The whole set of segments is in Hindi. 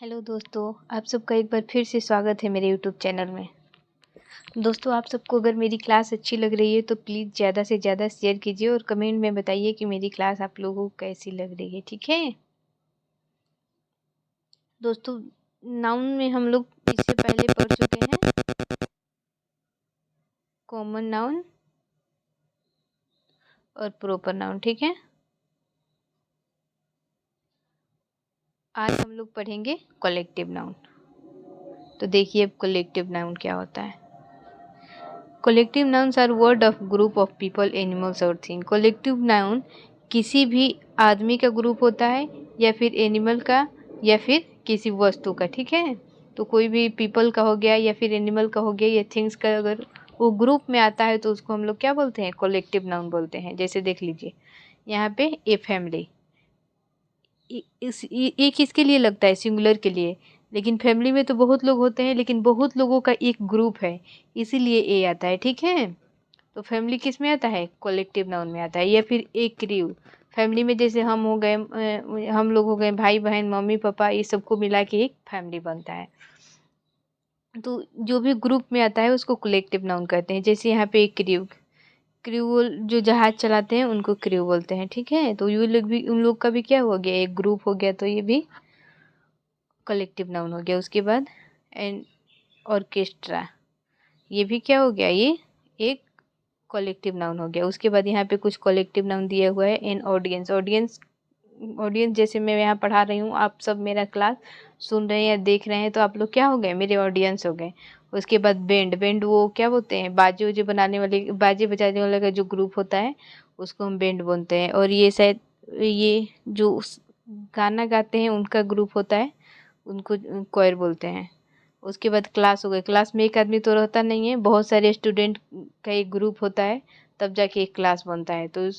हेलो दोस्तों, आप सबका एक बार फिर से स्वागत है मेरे यूट्यूब चैनल में। दोस्तों, आप सबको अगर मेरी क्लास अच्छी लग रही है तो प्लीज़ ज़्यादा से ज़्यादा शेयर कीजिए और कमेंट में बताइए कि मेरी क्लास आप लोगों को कैसी लग रही है। ठीक है दोस्तों, नाउन में हम लोग इससे पहले पढ़ चुके हैं कॉमन नाउन और प्रॉपर नाउन। ठीक है, आज हम लोग पढ़ेंगे कलेक्टिव नाउन। तो देखिए अब कलेक्टिव नाउन क्या होता है। Collective nouns are word of group of people, animals और थिंग। कलेक्टिव नाउन किसी भी आदमी का ग्रुप होता है या फिर एनिमल का या फिर किसी वस्तु का। ठीक है, तो कोई भी पीपल का हो गया या फिर एनिमल का हो गया या थिंग्स का अगर वो ग्रुप में आता है तो उसको हम लोग क्या बोलते हैं, कलेक्टिव नाउन बोलते हैं। जैसे देख लीजिए यहाँ पे ए फैमिली, ये किसके लिए लगता है, सिंगुलर के लिए। लेकिन फैमिली में तो बहुत लोग होते हैं, लेकिन बहुत लोगों का एक ग्रुप है, इसीलिए ए आता है। ठीक है, तो फैमिली किस में आता है, कलेक्टिव नाउन में आता है। या फिर एक क्रू, फैमिली में जैसे हम हो गए, हम लोग हो गए भाई बहन मम्मी पापा, ये सबको मिला के एक फैमिली बनता है। तो जो भी ग्रुप में आता है उसको कलेक्टिव नाउन कहते हैं। जैसे यहाँ पे एक क्रू, क्रू जो जहाज चलाते हैं उनको क्रू बोलते हैं। ठीक है, तो ये लोग भी, उन लोग का भी क्या हो गया, एक ग्रुप हो गया, तो ये भी कलेक्टिव नाउन हो गया। उसके बाद एंड ऑर्केस्ट्रा, ये भी क्या हो गया, ये एक कलेक्टिव नाउन हो गया। उसके बाद यहाँ पे कुछ कलेक्टिव नाउन दिया हुआ है। एन ऑडियंस, ऑडियंस ऑडियंस जैसे मैं यहाँ पढ़ा रही हूँ, आप सब मेरा क्लास सुन रहे हैं या देख रहे हैं, तो आप लोग क्या हो गए, मेरे ऑडियंस हो गए। उसके बाद बैंड, बैंड वो क्या बोलते हैं, बाजे वजे बनाने वाले, बाजे बजाने वाले का जो ग्रुप होता है उसको हम बैंड बोलते हैं। और ये शायद ये जो गाना गाते हैं उनका ग्रुप होता है, उनको कोयर बोलते हैं। उसके बाद क्लास हो गई, क्लास में एक आदमी तो रहता नहीं है, बहुत सारे स्टूडेंट का एक ग्रुप होता है, तब जाके एक क्लास बनता है, तो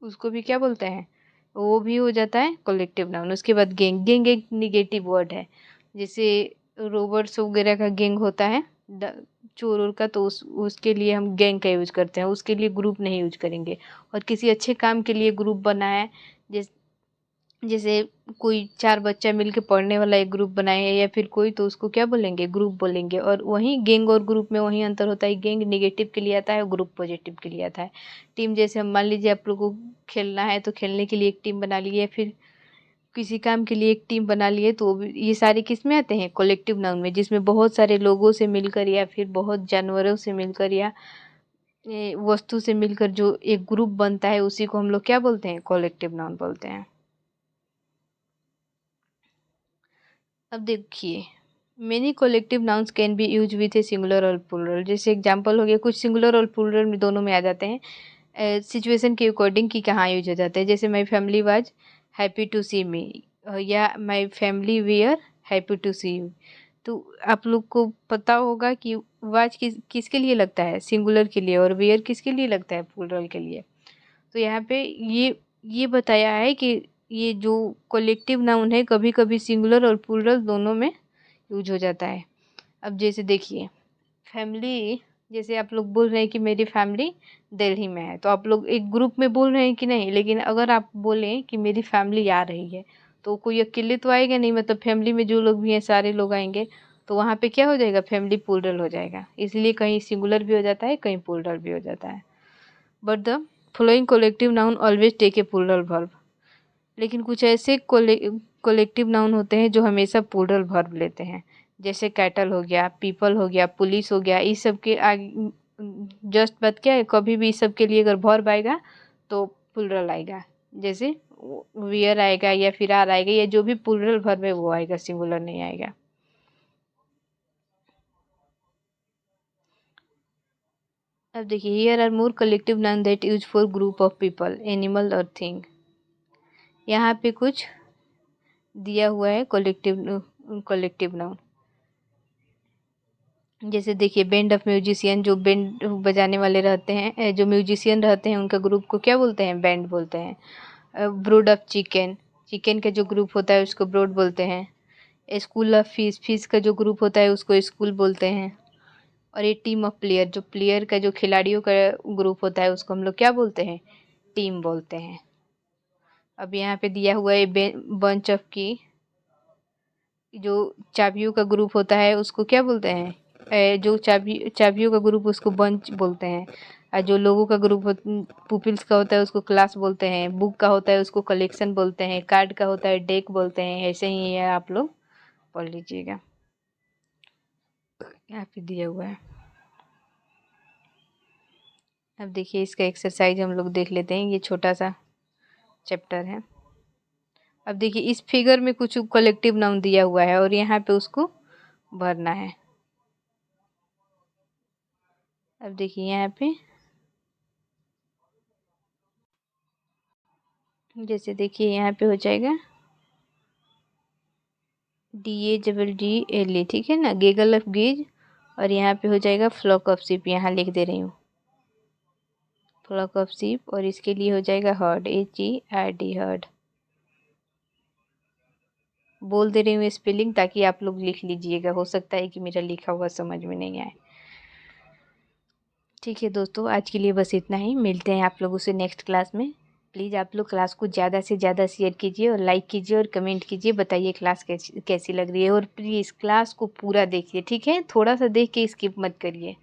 उसको भी क्या बोलते हैं, वो भी हो जाता है कलेक्टिव नाउन। उसके बाद गैंग, गैंग एक निगेटिव वर्ड है। जैसे रोबर्ट्स वगैरह का गैंग होता है, चोर ओर का, तो उसके लिए हम गैंग का यूज करते हैं, उसके लिए ग्रुप नहीं यूज करेंगे। और किसी अच्छे काम के लिए ग्रुप बना है, जैसे कोई चार बच्चा मिलके पढ़ने वाला एक ग्रुप बनाए है या फिर कोई, तो उसको क्या बोलेंगे, ग्रुप बोलेंगे। और वहीं गैंग और ग्रुप में वहीं अंतर होता है, गैंग निगेटिव के लिए आता है और ग्रुप पॉजिटिव के लिए आता है। टीम, जैसे हम मान लीजिए आप लोगों को खेलना है तो खेलने के लिए एक टीम बना ली है, फिर किसी काम के लिए एक टीम बना लिए, तो ये सारे किस में आते हैं, कलेक्टिव नाउन में, जिसमें बहुत सारे लोगों से मिलकर या फिर बहुत जानवरों से मिलकर या वस्तु से मिलकर जो एक ग्रुप बनता है उसी को हम लोग क्या बोलते हैं, कलेक्टिव नाउन बोलते हैं। अब देखिए, many collective nouns can be use with a singular और प्लूरल। जैसे एग्जांपल हो गया, कुछ सिंगुलर और प्लूरल में दोनों में आ जाते हैं, सिचुएशन के अकॉर्डिंग कि कहाँ यूज हो जाते हैं। जैसे my family was happy to see me, या my family were happy to see you. तो आप लोग को पता होगा कि वाज किसके लिए लगता है, सिंगुलर के लिए, और वेयर किसके लिए लगता है, प्लूरल के लिए। तो यहाँ पे ये बताया है कि ये जो कलेक्टिव नाउन है कभी कभी सिंगुलर और प्लूरल दोनों में यूज हो जाता है। अब जैसे देखिए फैमिली, जैसे आप लोग बोल रहे हैं कि मेरी फैमिली दिल्ली में है, तो आप लोग एक ग्रुप में बोल रहे हैं कि नहीं, लेकिन अगर आप बोलें कि मेरी फैमिली आ रही है, तो कोई अकेले तो आएगा नहीं, मतलब फैमिली में जो लोग भी हैं सारे लोग आएंगे, तो वहाँ पे क्या हो जाएगा, फैमिली प्लूरल हो जाएगा। इसलिए कहीं सिंगुलर भी हो जाता है, कहीं प्लूरल भी हो जाता है। But the following collective noun always take a plural verb. लेकिन कुछ ऐसे कलेक्टिव नाउन होते हैं जो हमेशा प्लूरल वर्ब लेते हैं। जैसे कैटल हो गया, पीपल हो गया, पुलिस हो गया, इस सब के आगे जस्ट बात क्या है, कभी भी इस सब के लिए अगर वर्ब आएगा तो प्लूरल आएगा। जैसे वियर आएगा या फिर आर आएगा, या जो भी प्लूरल वर्ब है वो आएगा, सिंगुलर नहीं आएगा। अब देखिए, here are more collective noun that use for group of people, animal और थिंग। यहाँ पे कुछ दिया हुआ है कलेक्टिव नाउन। जैसे देखिए बैंड ऑफ म्यूजिशियन, जो बैंड बजाने वाले रहते हैं, जो म्यूजिशियन रहते हैं उनका ग्रुप को क्या बोलते हैं, बैंड बोलते हैं। ब्रूड ऑफ चिकन, चिकन का जो ग्रुप होता है उसको ब्रोड बोलते हैं। स्कूल ऑफ फिश, फिश का जो ग्रुप होता है उसको स्कूल बोलते हैं। और ये टीम ऑफ प्लेयर, जो प्लेयर का जो खिलाड़ियों का ग्रुप होता है उसको हम लोग क्या बोलते हैं, टीम बोलते हैं। अब यहाँ पे दिया हुआ है बंच ऑफ की, जो चाबियों का ग्रुप होता है उसको क्या बोलते हैं? जो चाबियों का ग्रुप उसको बंच बोलते हैं। और जो लोगों का ग्रुप पुपिल्स का होता है उसको क्लास बोलते हैं। बुक का होता है उसको कलेक्शन बोलते हैं। कार्ड का होता है डेक बोलते हैं। ऐसे ही है, आप लोग पढ़ लीजिएगा। यहाँ पे दिया हुआ है। अब देखिए इसका एक्सरसाइज हम लोग देख लेते हैं। ये छोटा सा चैप्टर है। अब देखिए इस फिगर में कुछ कलेक्टिव नाउन दिया हुआ है और यहाँ पे उसको भरना है। अब देखिए यहाँ पे जैसे देखिए यहाँ पे हो जाएगा DAGGLE, ठीक है ना, गेगल ऑफ गेज। और यहाँ पे हो जाएगा फ्लॉक ऑफ शिप, यहाँ लिख दे रही हूँ फ्लॉक ऑफ शिप। और इसके लिए हो जाएगा हर्ड, HERD, हर्ड। बोल दे रही हूँ स्पेलिंग ताकि आप लोग लिख लीजिएगा, हो सकता है कि मेरा लिखा हुआ समझ में नहीं आए। ठीक है दोस्तों, आज के लिए बस इतना ही। मिलते हैं आप लोगों से नेक्स्ट क्लास में। प्लीज़ आप लोग क्लास को ज़्यादा से ज़्यादा शेयर कीजिए और लाइक कीजिए और कमेंट कीजिए, बताइए क्लास कैसी लग रही है। और प्लीज़ क्लास को पूरा देखिए, ठीक है, थोड़ा सा देख के स्किप मत करिए।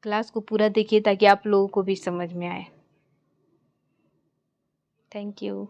क्लास को पूरा देखिए ताकि आप लोगों को भी समझ में आए। Thank you.